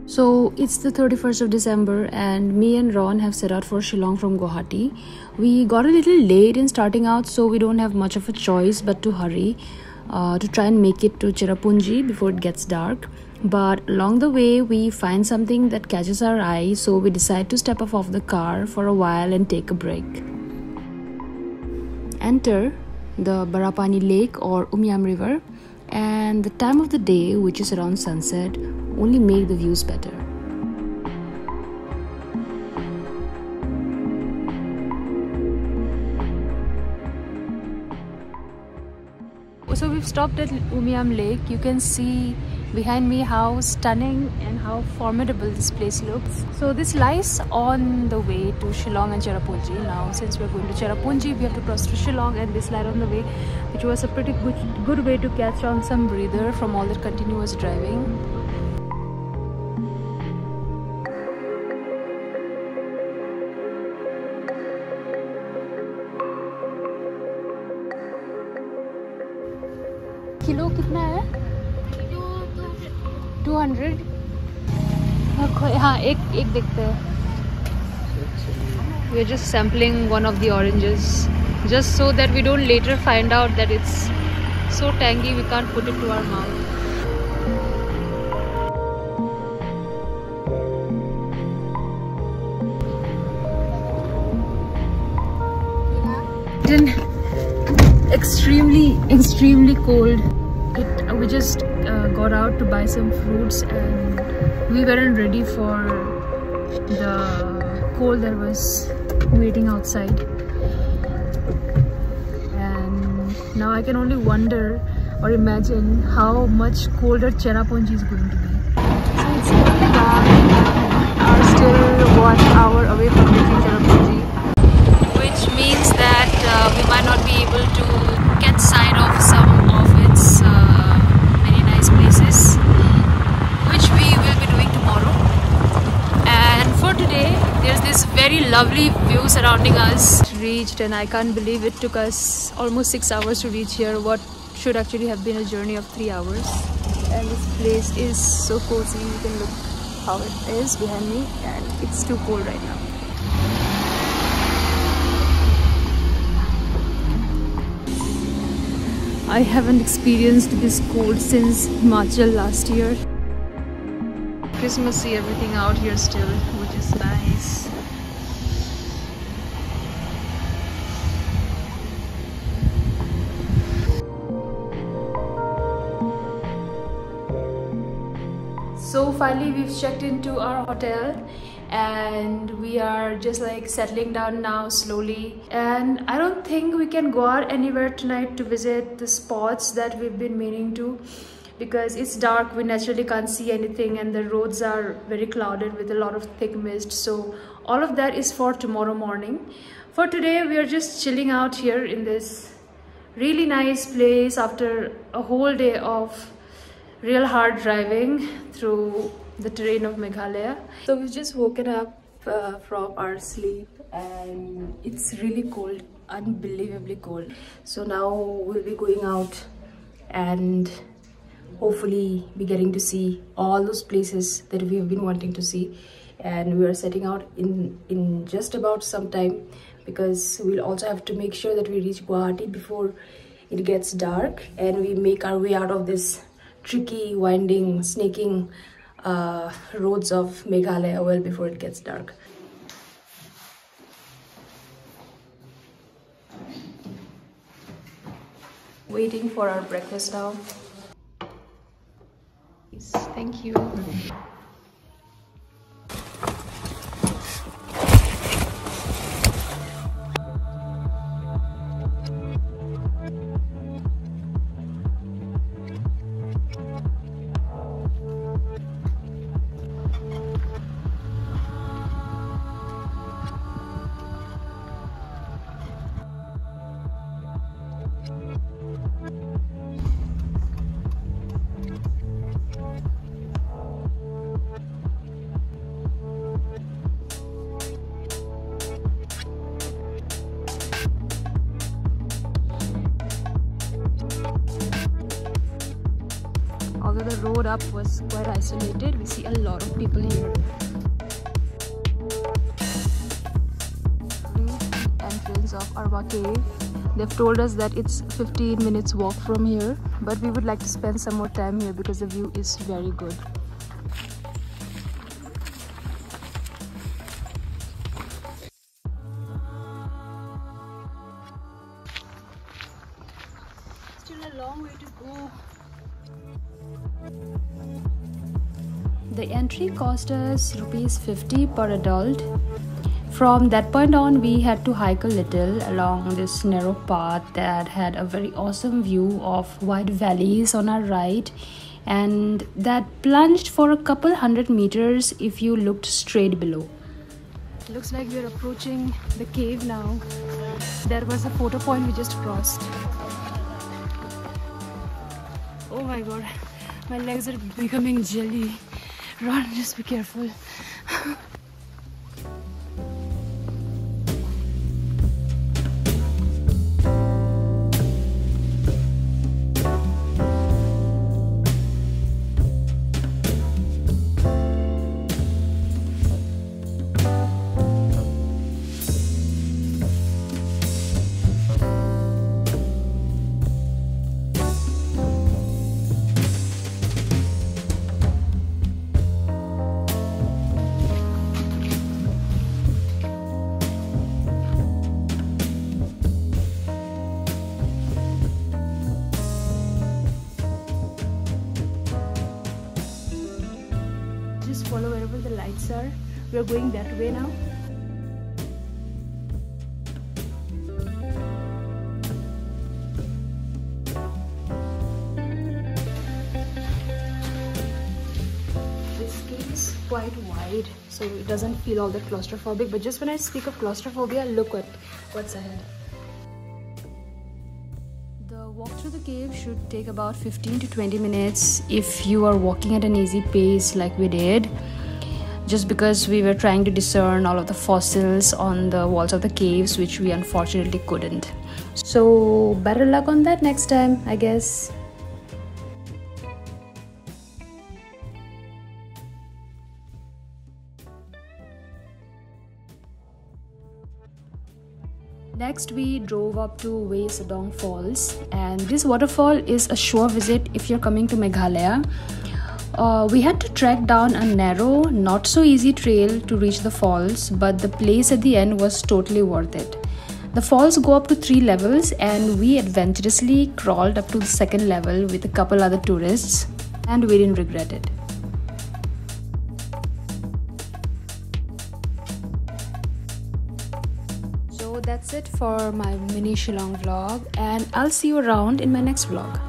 So it's the 31st of December and me and Ron have set out for Shillong from Guwahati. We got a little late in starting out, so we don't have much of a choice but to hurry to try and make it to Cherrapunji before it gets dark. But along the way we find something that catches our eye, so we decide to step off of the car for a while and take a break. Enter the Barapani Lake or Umyam River, and the time of the day, which is around sunset, only make the views better. So we've stopped at Umyam Lake. You can see behind me how stunning and how formidable this place looks. So this lies on the way to Shillong and Cherrapunji. Now since we're going to Cherrapunji, we have to cross to Shillong, and this lies on the way, which was a pretty good way to catch on some breather from all that continuous driving. Kilo कितना है? 200. हाँ एक देखते हैं. We are just sampling one of the oranges, just so that we don't later find out that it's so tangy we can't put it to our mouth. Extremely cold. We just got out to buy some fruits and we weren't ready for the cold that was waiting outside. And now I can only wonder or imagine how much colder Cherrapunji is going to be. So it's really dark. We are still 1 hour away from reaching Cherrapunji, which means that we might not be able to get sight of some of its very nice places, which we will be doing tomorrow. And for today, there's this very lovely view surrounding us. Reached, and I can't believe it took us almost 6 hours to reach here, what should actually have been a journey of 3 hours. And this place is so cozy. You can look how it is behind me, and it's too cold right now. I haven't experienced this cold since Himachal last year. Christmassy everything out here still, which is nice. So finally we've checked into our hotel and we are just like settling down now slowly, and I don't think we can go out anywhere tonight to visit the spots that we've been meaning to, because it's dark, we naturally can't see anything, and the roads are very clouded with a lot of thick mist. So all of that is for tomorrow morning. For today we are just chilling out here in this really nice place after a whole day of real hard driving through the terrain of Meghalaya. So we've just woken up from our sleep and it's really cold, unbelievably cold. So now we'll be going out and hopefully be getting to see all those places that we've been wanting to see. And we are setting out in just about some time, because we'll also have to make sure that we reach Guwahati before it gets dark and we make our way out of this tricky, winding, snaking roads of Meghalaya well before it gets dark. Waiting for our breakfast now. Thank you. the road up was quite isolated. We see a lot of people here. Entrance of Arwa Cave. They've told us that it's 15 minutes walk from here, but we would like to spend some more time here because the view is very good. Still a long way to go. The entry cost us ₹50 per adult. From that point on, we had to hike a little along this narrow path that had a very awesome view of wide valleys on our right, and that plunged for a couple hundred meters if you looked straight below. Looks like we're approaching the cave now. There was a photo point we just crossed. Oh my god, my legs are becoming jelly. Run, just be careful. Just follow wherever the lights are. We are going that way now. This cave is quite wide, so it doesn't feel all that claustrophobic, but just when I speak of claustrophobia, look at what's ahead. The walk through the cave should take about 15 to 20 minutes if you are walking at an easy pace like we did, just because we were trying to discern all of the fossils on the walls of the caves, which we unfortunately couldn't. So better luck on that next time, I guess. Next, we drove up to Shillong Falls, and this waterfall is a sure visit if you're coming to Meghalaya. We had to trek down a narrow, not so easy trail to reach the falls, but the place at the end was totally worth it. The falls go up to 3 levels, and we adventurously crawled up to the 2nd level with a couple other tourists, and we didn't regret it. So that's it for my mini Shillong vlog, and I'll see you around in my next vlog.